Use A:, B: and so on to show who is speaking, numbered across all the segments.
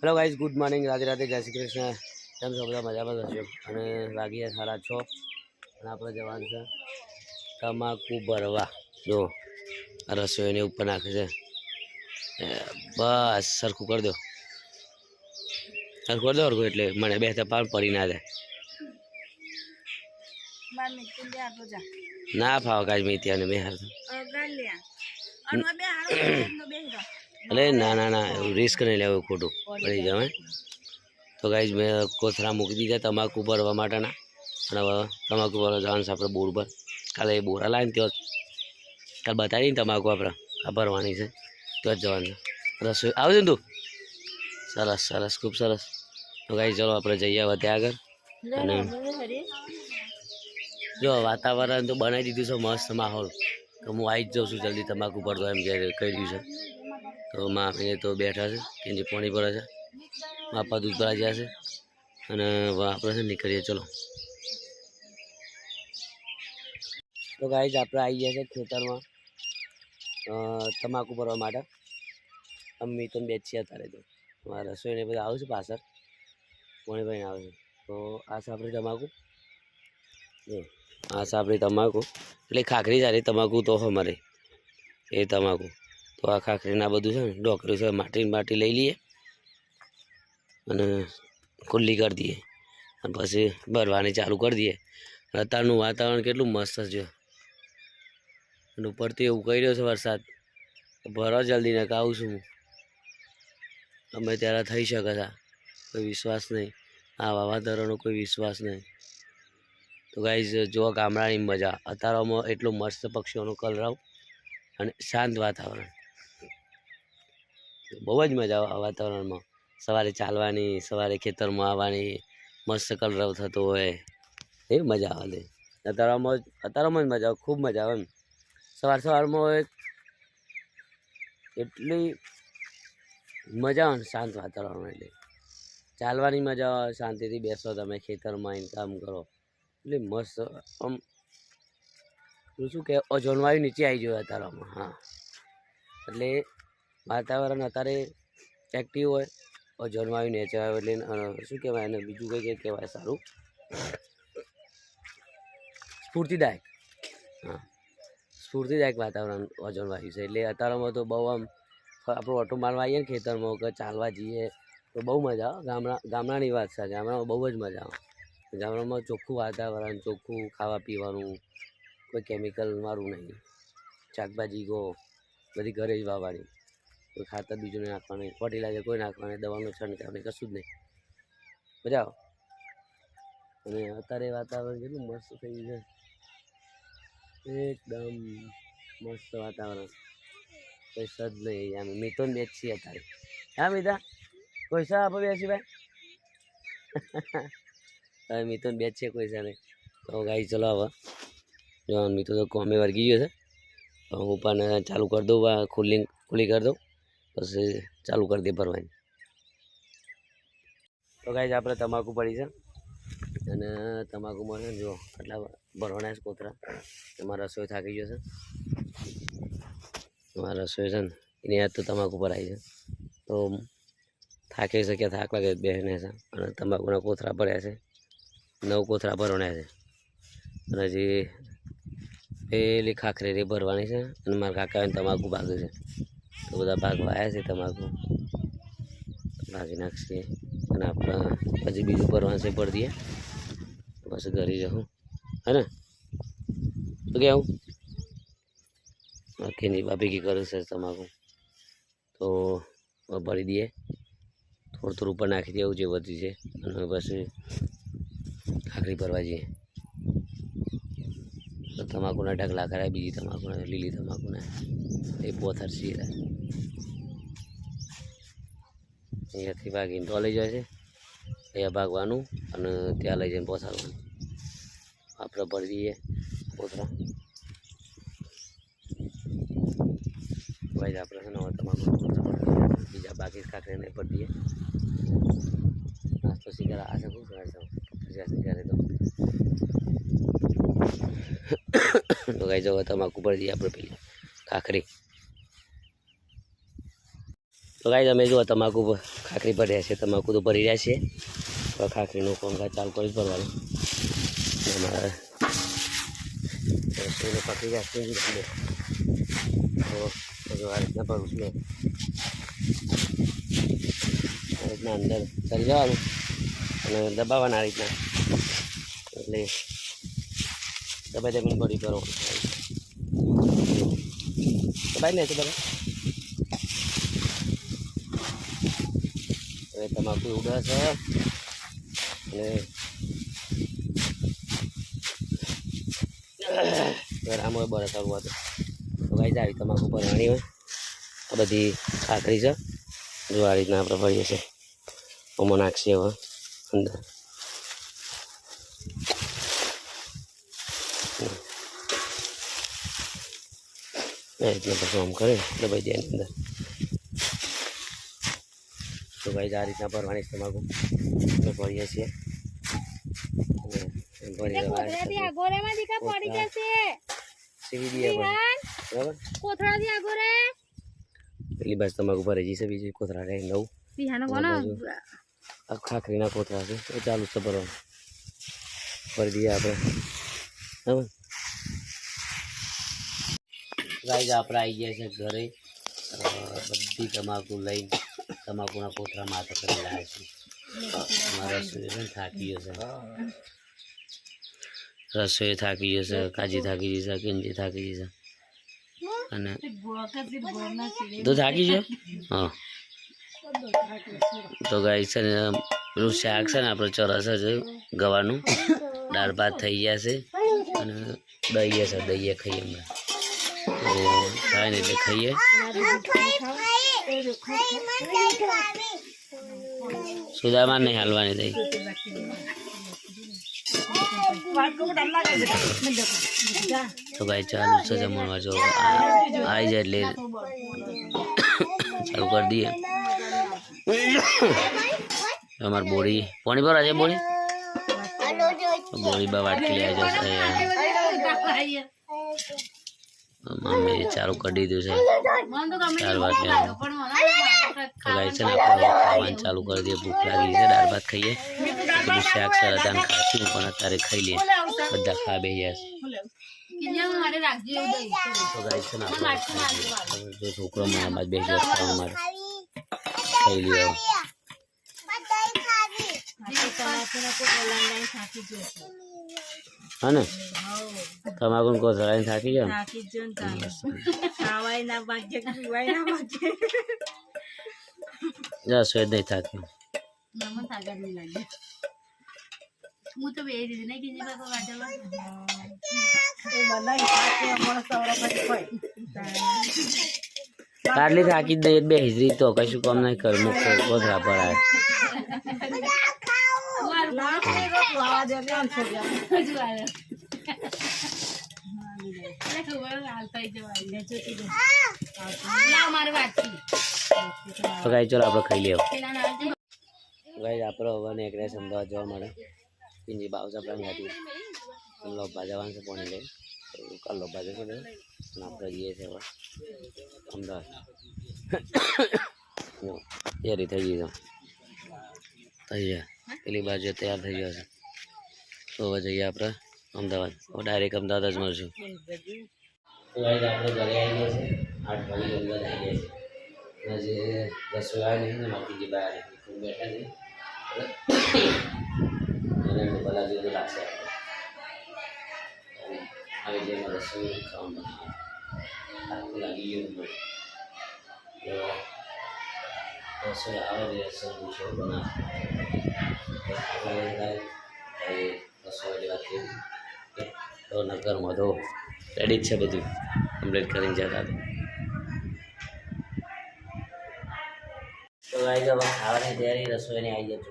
A: Hello guys, good morning, Radhe Radhe, જય શ્રી કૃષ્ણ. કેમ છો બધા? મજામાં હશો. અને વાગ્યા 6:30 અને આપણે જવાનું છે તમાકુ ભરવા. જો રસોઈની ઉપર નાખે છે. બસ સરખું કરી દો, સરખું કરી દો સરખું, એટલે મને બે પાન પડી ના જાય. ના ફાવ કાજ મેથી બે હાર અરે ના ના ના, એવું રિસ્ક નહીં લેવું, ખોટું પડી જાવ. તો ગાઈઝ મેં કોથળા મૂકી દીધા તમાકુ ભરવા માટેના. અને હવે તમાકુ ભરવા જવાનું છે આપણે બોર પર. કાલે એ બોરા લાવીને ત્યાં કાલે બતાવી ને તમાકુ આપણે આ ભરવાની છે, ત્યાં જ જવાનું છે. રસોઈ આવજો ને તું. સરસ સરસ, ખૂબ સરસ. તો ગાઈઝ ચલો આપણે જઈએ હવે ત્યાં આગળ. અને જો વાતાવરણ તો બનાવી દીધું છે મસ્ત માહોલ. તો હું આવી જ જાઉં છું જલ્દી તમાકુ ભરતો એમ કહી રહ્યું છે. તો માફીને તો બેઠા છે કે જે પાણી ભરે છે, માપા દૂધ ભરા ગયા છે. અને આપણે છે નીકળીએ, ચલો. તો ગાઈઝ આપણે આવી ગયા છે ખેતરમાં તમાકુ ભરવા માટે. અમ્મી તો બેચી અત્યારે તો મારા રસોઈને બધા આવું છે પાછળ, પાણી ભરીને આવે છે. તો આ છે આપણી તમાકુ. આ છે આપણી તમાકુ, એટલે ખાખરી સારી તમાકુ તો અમારે એ તમાકુ. તો આ ખાખરીના બધું છે ને ડોકરી છે, માટી લઈ લઈએ અને ખુલ્લી કરી દઈએ અને પછી ભરવાની ચાલુ કરી દઈએ. અત્યારનું વાતાવરણ કેટલું મસ્ત છે. અને ઉપરથી એવું કહી રહ્યો છે વરસાદ, ભરો જલ્દી ને આવું છું હું. અમે ત્યારે થઈ શકે છે, કોઈ વિશ્વાસ નહીં. આ વાવાઝોડાનો કોઈ વિશ્વાસ નહીં. તો ગાઈઝ જો ગામડાની મજા, અત્યારમાં એટલું મસ્ત પક્ષીઓનો કલરવ અને શાંત વાતાવરણ. બહુ જ મજા આવે આ વાતાવરણમાં. સવારે ચાલવાની, સવારે ખેતરમાં આવવાની, મસ્ત કલરવ થતો હોય એવી મજા આવે. અત્યારમાં જ મજા આવે, ખૂબ મજા આવે એમ. સવારમાં એટલી મજા આવે ને શાંત વાતાવરણ, એટલે ચાલવાની મજા આવે. શાંતિથી બેસો તમે ખેતરમાં આવીને કામ કરો, એટલે મસ્ત. આમ શું કે ઓઝોનવાયુ નીચે આવી ગયો અત્યારમાં. હા, એટલે વાતાવરણ અત્યારે એક્ટિવ હોય, ઓઝોનવાયુ નીચે આવે એટલે શું કહેવાય એને, બીજું કંઈ કહેવાય સારું, સ્ફૂર્તિદાયક. હા, સ્ફૂર્તિદાયક વાતાવરણ ઓઝોનવાયુ છે. એટલે અત્યારમાં તો બહુ આમ આપણું ઓટો મારવા આવીએ ને ખેતરમાં કે ચાલવા જઈએ તો બહુ મજા આવે. ગામડાની વાત છે, ગામડામાં બહુ જ મજા આવે. ગામડામાં ચોખ્ખું વાતાવરણ, ચોખ્ખું ખાવા પીવાનું, કોઈ કેમિકલ વાળું નહીં. શાકભાજી બધી ઘરે જ વાવવાની, કોઈ ખાતર બીજું નહીં નાખવાનું, ફર્ટિલાઇઝર કોઈ નાખવાની, દવાનો છંટકાવ નહીં, કશું જ નહીં. મજા આવે. અને અત્યારે વાતાવરણ કેટલું મસ્ત થઈ ગયું છે, એકદમ મસ્ત વાતાવરણ. કોઈ સદ નહીં. આમ મીતો ને બેસી અત્યારે. હા મીતા, કોઈ સા આપો બેસી ભાઈ. હવે મીતો ને બેસીએ કોઈ સા નહીં. તો ગાઈ ચલો હવે જો મીતો તો કોમે વર્ગી ગયો છે. હું પણ ચાલુ કરી દઉં, ખુલ્લી કરી દઉં, પછી ચાલુ કરી દે ભરવાની. તો ગાઈઝ આપણે તમાકુ પડી છે અને તમાકુમાં છે જો આટલા ભરવાના છે કોતરા. એમાં રસોઈ થાકી ગયો છે. એમાં રસોઈ છે ને એની યાદ તો તમાકુ ભરાય છે. તો થાકી છે કે થાક લાગે બેસને છે. અને તમાકુના કોથરા ભર્યા છે, 9 કોથરા ભરવાના છે. અને હજી પેલી ખાખરી ભરવાની છે. અને મારા કાકાને તમાકુ ભાગે છે, તો બધા ભાગ વાયા છે તમાકુ ભાગી નાખશે. અને આપણે પછી બીજું ભરવાનું છે, ભરી દઈએ પછી ઘરે જવું હે ને. શું કે આવું આખીની બાપીકી કરે છે તમાકુ. તો ભરી દઈએ, થોડું ઉપર નાખી દઈએ જે વધી છે. અને પછી ખાખરી ભરવા જઈએ. તો તમાકુના ઢગલા કરાય, બીજી તમાકુના, લીલી તમાકુના એ પોથર છીએ. અહીંયાથી ભાગીને તો લઈ જાય છે, અહીંયા ભાગવાનું અને ત્યાં લઈ જઈને પહોંચાડવાનું. આપણે ભરી દઈએ કોથરા. ભાઈ આપણે છે ને તમાકુ બીજા બાકી ખાખરીને ભરી દઈએ. નાસ્તો શીખર આ શકું શીખરે તો ગાઈ જવા તમાકુ ભરી દઈએ આપણે પેલી ખાખરી. તો ગાઈસ અમે જો તમાકુ ખાખરી પર રહ્યા છે, તમાકુ તો ભરી રહ્યા છે, તો ખાખરીનું કામકાજ ચાલુ કરી ભરવાનું. અમારા રસોઈને પકડી રાખશે તો આ રીતના ભરું છું. આ રીતના અંદર કરી જવાનું અને દબાવવાના આ રીતના, એટલે દબાઈ દબાઈને ભરી કરવાનું. દબાઈ લે છે બધા. હવે તમાકુ ઉડે છે અને આમ હોય બરસ આવવા તો ભાઈ જાય તમાકુ ભરવાની હોય. આ બધી ખાખરી છે, જો આ રીતના આપણે ભરીએ છીએ. આમાં નાખશે હવે અંદર. એ રીતના પછી આમ કરે દબાઈ દે અંદર. તો ભાઈ આ રીતના ભરવાની તમાકુ અમે ભરીએ છીએ. પેલી બાજુ તમાકુ ભરાઈ જશે, બીજી કોથળા રહે નવું. આ ખાખરીના કોથળા છે એ ચાલુ છે ભરવાનું. ભરી દઈએ આપણે. બરાબર ગાઈસ આપણે આવી ગયા છે ઘરે. બધી તમાકુ લઈને તમાકુના કોથળા માથે કરી રહ્યા છે. અમારા રસોઈ પણ થાકી જશે, રસોઈ થાકી જશે, કાજી થાકી જશે, કિંજી થાકી જશે અને તો થાકી છે. હા તો ગાઈસ છે ને પેલું શાક છે ને આપણે ચરસ છે ગવાનું, દાળ ભાત થઈ ગયા છે અને દહીં છે, દહીં ખાઈએ હમણાં. તો ખાય ને એટલે ખાઈએ. સુદામાં નહીં હાલવાની દહીં. તો ભાઈ ચાલુ છે જમણવા. જો આવી જાય એટલે ચાલુ કરી દઈએ. અમારી બોડી પોણી પર આજે બોડી બા વાટકી આવી જશે. મમ્મી ચાલુ કરી દીધું છે 4 વાગે. તો ગાય છે ને આપણે ખાવાનું ચાલુ કરી દઈએ. ભૂખ લાગી છે, દાળ ભાત ખાઈએ. બધું શાક સરતાન ખાશું પણ અત્યારે ખાઈ લઈએ. બધા ખા બે જશે. તો ગાય છે ને આપણે છોકરો મારા બાદ બે દિવસ ખાવા માટે ખાઈ લઈએ. હા ને તમાકુ કોથળાઈને થાકી જાવ. રસોઈ જ નહીં થાકી. આટલી થાકી જ નહીં બે હિજરી તો કશું કામ નહીં કર. મૂકો કોથળા પર આવે. તો ગાઈ ચાલો આપણે ખાઈ લઈએ. ગાઈ આપણે હવે નીકળ્યા છે અમદાવાદ જવા માટે. પિંજી બાવ છે આપણે ગાડી લોભા જવાનું છે પાણી લઈ. કાલ લોભા જશે ને આપણે જઈએ છીએ હવે અમદાવાદ. તૈયારી થઈ ગઈ છે, થઈ જાય પેલી બાજુ તૈયાર થઈ ગયો છે. તો હવે જઈએ આપણે અમદાવાદ. ડાયરેક્ટ અમદાવાદ જ મળશું. તો ગાઈસ આપણે ઘરે આવી ગયા છે. 8 વાગે અમદાવાદ આવી ગયા છે. જે રસોઈ આવે નહીં ને મારી જે બહાર બેઠા છે એને બધા જેવું લાગશે. આવી જે રસોઈ ખાવાનું લાગી ગયું. રસોઈ આવે છે, રસોઈ છે બનાવે રસોઈ વાત થઈ. તો નગરમાં તો રેડી જ છે, બધું કમ્પ્લીટ કરીને જતા. તો ગાઈસ હવે ખાવાની તૈયારી રસોઈની આવી જજો.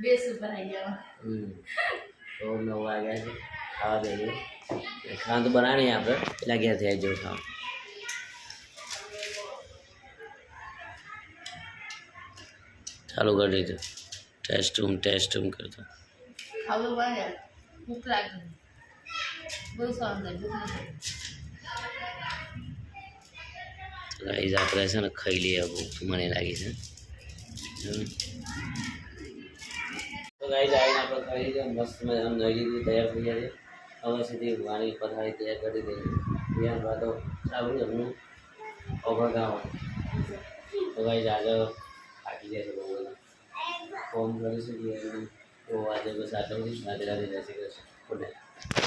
A: બેસ ઉપર આવી જાવ. તો 9 વાગ્યા છે, ખાવા બેસીએ. ખાવાનું તો બનાવીએ આપણે, પેલા ઘેરથી આવી જવું ખાવા. ચાલુ કરી દીધું. ટેસ્ટ રૂમ કરતો. ખાવું બને ભૂખ લાગે બહુ સારું ભૂખ નથી. ગાઈઝ આપણે છે ને ખાઈ લઈએ ભૂખ મને લાગી છે. તો ગાઈઝ આવીને આપણે ખાઈ લીધું મસ્ત મજાનું નહીં લીધું તૈયાર થઈ જાય છે. હવે સીધી વાણી પથારી તૈયાર કરી દઈએ. ત્યાં બાદ સારું એમનું ઓભર ગાવાનું. તો ગાઈઝ આજે થાકી જાય છે બહુ બધા ફોન કરીશું તો આજે બસ આટલું જ. રાધે રાધે જય શ્રી કૃષ્ણ. Good night.